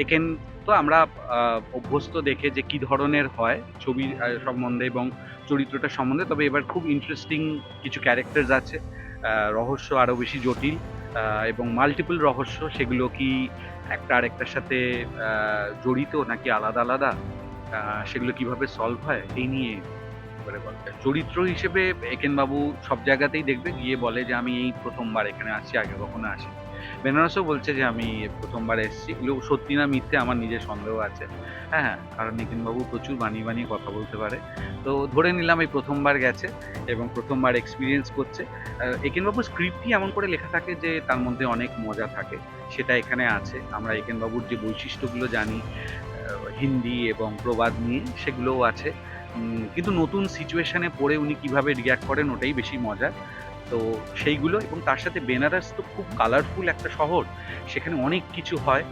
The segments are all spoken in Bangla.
একেন তো আমরা অভ্যস্ত দেখে যে কি ধরনের হয় ছবির সম্বন্ধে এবং চরিত্রটার সম্বন্ধে। তবে এবার খুব ইন্টারেস্টিং কিছু ক্যারেক্টার্স আছে। রহস্য আরো বেশি জটিল এবং মাল্টিপল রহস্য। সেগুলো কি একটা আরেকটার সাথে জড়িত নাকি আলাদা আলাদা, সেগুলো কিভাবে সলভ হয় এই নিয়ে এবারে গল্পটা। চরিত্র হিসেবে একেন বাবু সব জায়গাতেই দেখবে গিয়ে বলে যে আমি এই প্রথমবার এখানে আসছি, আগে কখনো আসি। বেনারসও বলছে যে আমি প্রথমবার এসেছি। এগুলো সত্যি না মিথ্যে আমার নিজের সন্দেহ আছে। হ্যাঁ, হ্যাঁ, কারণ নিতিন বাবু প্রচুর বানিয়ে বানিয়ে কথা বলতে পারে। তো ধরে নিলাম এই প্রথমবার গেছে এবং প্রথমবার এক্সপিরিয়েন্স করছে। একেন বাবুর স্ক্রিপ্টই এমন করে লেখা থাকে যে তার মধ্যে অনেক মজা থাকে। সেটা এখানে আছে। আমরা একেন বাবুর যে বৈশিষ্ট্যগুলো জানি হিন্দি এবং প্রবাদ নিয়ে, সেগুলোও আছে। কিন্তু নতুন সিচুয়েশনে পড়ে উনি কিভাবে রিঅ্যাক্ট করেন ওটাই বেশি মজার। তো সেইগুলো এবং তার সাথে বেনারস তো খুব কালারফুল একটা শহর। সেখানে অনেক কিছু হয়।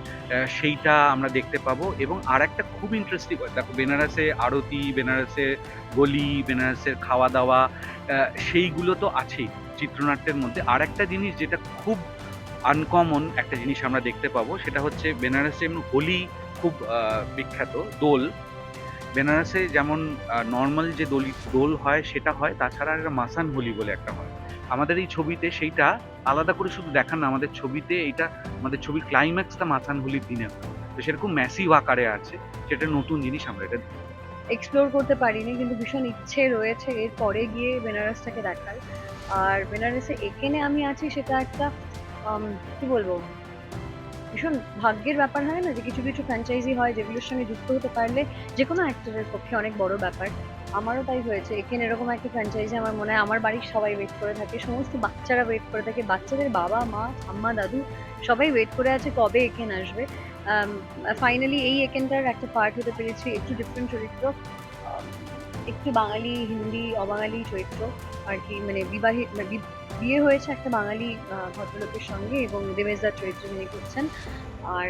সেইটা আমরা দেখতে পাবো এবং আরেকটা খুব ইন্টারেস্টিং দেখো, বেনারসে আরতি, বেনারসে গলি, বেনারসের খাওয়া-দাওয়া, সেইগুলো তো আছেই চিত্রনাট্যের মধ্যে। আরেকটা জিনিস যেটা খুব আনকমন একটা জিনিস আমরা দেখতে পাবো, সেটা হচ্ছে বেনারসে এমনি হোলি খুব বিখ্যাত। দোল বেনারসে যেমন নর্মাল যে দোল হয় সেটা হয়, তাছাড়া একটা মাসান হোলি বলে একটা হয়। আমাদের এই ছবিতে সেইটা আলাদা করে শুধু দেখান না, আমাদের ছবিতে এইটা আমাদের ছবির ক্লাইম্যাক্সটা মাসান হোলির দিনে হয়। তো সেরকম ম্যাসিভ আকারে আছে, সেটা নতুন জিনিস আমরা এটা দেখি। এক্সপ্লোর করতে পারিনি, কিন্তু ভীষণ ইচ্ছে রয়েছে এর পরে গিয়ে বেনারসটাকে দেখার। আর বেনারসে এখানে আমি আছি সেটা একটা কি বলবো, ভীষণ ভাগ্যের ব্যাপার হয় না, যে কিছু কিছু ফ্র্যাঞ্চাইজি হয় যেগুলোর সঙ্গে যুক্ত হতে পারলে যে কোনো অ্যাক্টরের পক্ষে অনেক বড় ব্যাপার। আমারও তাই হয়েছে। এখানে এরকম একটা ফ্র্যাঞ্চাইজি আমার মনে হয় আমার বাড়ির সবাই ওয়েট করে থাকে, সমস্ত বাচ্চারা ওয়েট করে থাকে, বাচ্চাদের বাবা মা ঠাম্মা দাদু সবাই ওয়েট করে আছে কবে এখানে আসবে। ফাইনালি এই এখানটার একটা পার্ট হতে পেরেছি। একটু ডিফারেন্ট চরিত্র, আম, একটু বাঙালি হিন্দি অবাঙালি চরিত্র আর কি, মানে বিয়ে হয়েছে একটা বাঙালি ভদ্রলোকের সঙ্গে, এবং দেবেশদার চরিত্র যিনি করছেন। আর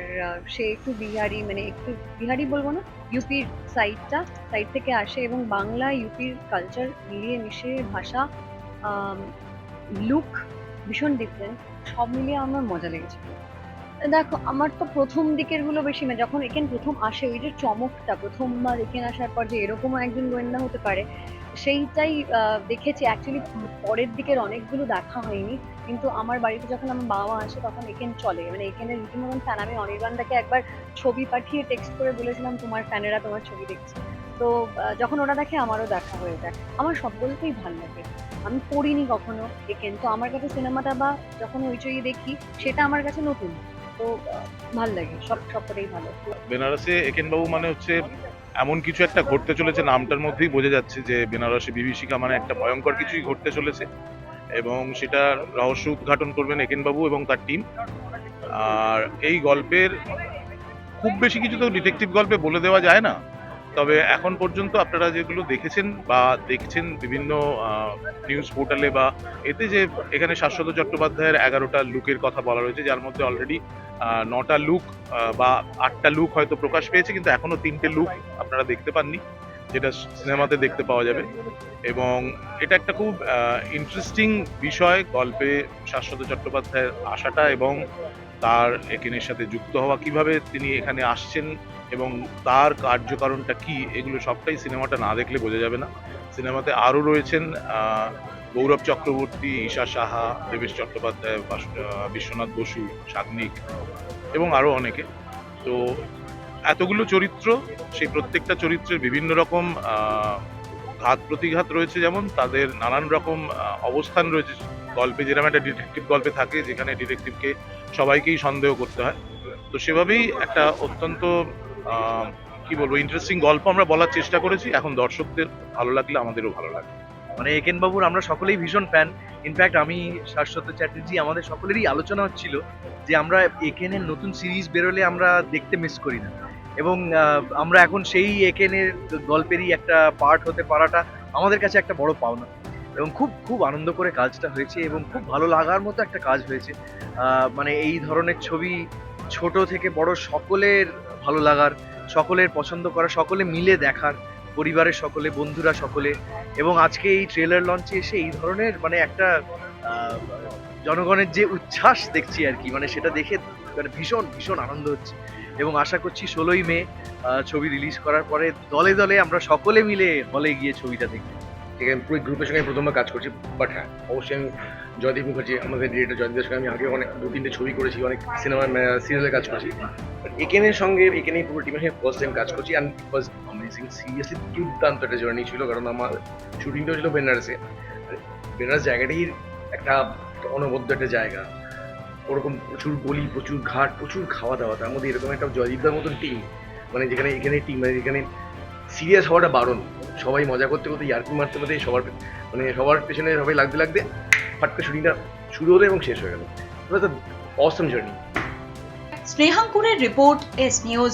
সে একটু বিহারি, মানে একটু বিহারি বলবো না, ইউপির সাইড থেকে আসে, এবং বাংলা ইউপির কালচার মিলিয়ে মিশে ভাষা, লুক ভীষণ ডিফারেন্ট। সব মিলিয়ে আমার মজা লেগেছে। দেখো, আমার তো প্রথম দিকের গুলো বেশি, মানে যখন এখানে প্রথম আসে ওই যে চমকটা, প্রথমবার এখানে আসার পর যে এরকমও একজন গোয়েন্দা হতে পারে, সেইটাই দেখেছি অ্যাকচুয়ালি। পরের দিকের অনেকগুলো দেখা হয়নি। কিন্তু আমার বাড়িতে যখন আমার বাবা মা আসে তখন এখানে চলে, মানে এখানে রীতিমতন ফ্যান। আমি অনির্বাণদাকে একবার ছবি পাঠিয়ে টেক্সট করে বলেছিলাম তোমার ফ্যানেরা তোমার ছবি দেখছে। তো যখন ওরা দেখে আমারও দেখা হয়ে যায়। আমার সব বলতেই ভালো লাগে। আমি পড়িনি কখনো একেন, তো আমার কাছে সিনেমাটা বা যখন হইচই দেখি সেটা আমার কাছে নতুন। তো ভাল লাগে, সবকটাই ভালো। বেনারসে একেন বাবু মানে হচ্ছে এমন কিছু একটা ঘটতে চলেছে, নামটার মধ্যেই বোঝা যাচ্ছে যে বেনারসে বিভীষিকা মানে একটা ভয়ঙ্কর কিছুই ঘটতে চলেছে, এবং সেটা রহস্য উদ্ঘাটন করবেন একেন বাবু এবং তার টিম। আর এই গল্পের খুব বেশি কিছু তো ডিটেকটিভ গল্পে বলে দেওয়া যায় না, তবে এখন পর্যন্ত আপনারা যেগুলো দেখেছেন বা দেখছেন বিভিন্ন নিউজ পোর্টালে বা এতে, যে এখানে শাশ্বত চট্টোপাধ্যায়ের 11টা লুকের কথা বলা রয়েছে, যার মধ্যে অলরেডি 9টা লুক বা 8টা লুক হয়তো প্রকাশ পেয়েছে, কিন্তু এখনো 3টে লুক আপনারা দেখতে পাননি, যেটা সিনেমাতে দেখতে পাওয়া যাবে। এবং এটা একটা খুব ইন্টারেস্টিং বিষয় গল্পে শাশ্বত চট্টোপাধ্যায়ের আশাটা এবং তার একেনের সাথে যুক্ত হওয়া, কিভাবে তিনি এখানে আসছেন এবং তার কার্যকারণটা কি, এগুলো সবটাই সিনেমাটা না দেখলে বোঝা যাবে না। সিনেমাতে আরও রয়েছেন গৌরব চক্রবর্তী, ঈশা সাহা, দেবেশ চট্টোপাধ্যায়, বিশ্বনাথ বসু, সাগ্নিক এবং আরও অনেকে। তো এতগুলো চরিত্র, সেই প্রত্যেকটা চরিত্রের বিভিন্ন রকম ঘাত প্রতিঘাত রয়েছে, যেমন তাদের নানান রকম অবস্থান রয়েছে গল্পে, যেরকম একটা ডিটেকটিভ গল্পে থাকে যেখানে ডিটেকটিভকে সবাইকেই সন্দেহ করতে হয়। তো সেভাবেই একটা অত্যন্ত কি বলবো, ইন্টারেস্টিং গল্প আমরা বলার চেষ্টা করেছি। এখন দর্শকদের ভালো লাগলে আমাদেরও ভালো লাগবে। মানে একেন বাবুর আমরা সকলেই ভীষণ ফ্যান। ইনফ্যাক্ট আমি, শাশ্বত চ্যাটার্জি, আমাদের সকলেরই আলোচনা হচ্ছিল যে আমরা একেনের নতুন সিরিজ বেরোলে আমরা দেখতে মিস করি না, এবং আমরা এখন সেই একেনের গল্পেরই একটা পার্ট হতে পারাটা আমাদের কাছে একটা বড় পাওনা। এবং খুব খুব আনন্দ করে কাজটা হয়েছে এবং খুব ভালো লাগার মতো একটা কাজ হয়েছে। মানে এই ধরনের ছবি ছোট থেকে বড় সকলের ভালো লাগার, সকলের পছন্দ করা, সকলে মিলে দেখার, পরিবারের সকলে, বন্ধুরা সকলে। এবং আজকে এই ট্রেলার লঞ্চে এসে এই ধরনের মানে একটা আহ, জনগণের যে উচ্ছ্বাস দেখছি আর কি, মানে সেটা দেখে মানে ভীষণ ভীষণ আনন্দ হচ্ছে। এবং আশা করছি 16ই মে ছবি রিলিজ করার পরে দলে দলে আমরা সকলে মিলে হলে গিয়ে ছবিটা দেখব। এখানে পুরো গ্রুপের সঙ্গে আমি প্রথমবার কাজ করছি, বাট হ্যাঁ অবশ্যই আমি জয়দীপ মুখার্জি আমাদের ডিরেক্টর জয়দীপের সঙ্গে আমি আগে অনেক 2-3টে ছবি করেছি, অনেক সিনেমা সিরিয়ালে কাজ করছি। বাট একেনের সঙ্গে একেনেই পুরো টিমের সঙ্গে ফার্স্ট টাইম কাজ করছি, and it was amazing. Seriously দুর্দান্ত একটা জার্নি ছিল, কারণ আমার শুটিংটাও ছিল বেনারসে। বেনারস জায়গাটাই একটা অনবদ্য একটা জায়গা, ওরকম প্রচুর গলি, প্রচুর ঘাট, প্রচুর খাওয়া দাওয়া, তার মধ্যে এরকম একটা জয়দীপদার মতন টিম, মানে যেখানে এখানে টিম, মানে যেখানে সিরিয়াস হওয়াটা বারণ, সবাই মজা করতে করতে ইয়ার্কি মারতে মারতে সবার পেছনে সবাই লাগতে লাগতে ফাট করে শুটিংটা শুরু হলো এবং শেষ হয়ে গেল। অসম জার্নি। স্নেহাঙ্কুরের রিপোর্ট, এস নিউজ।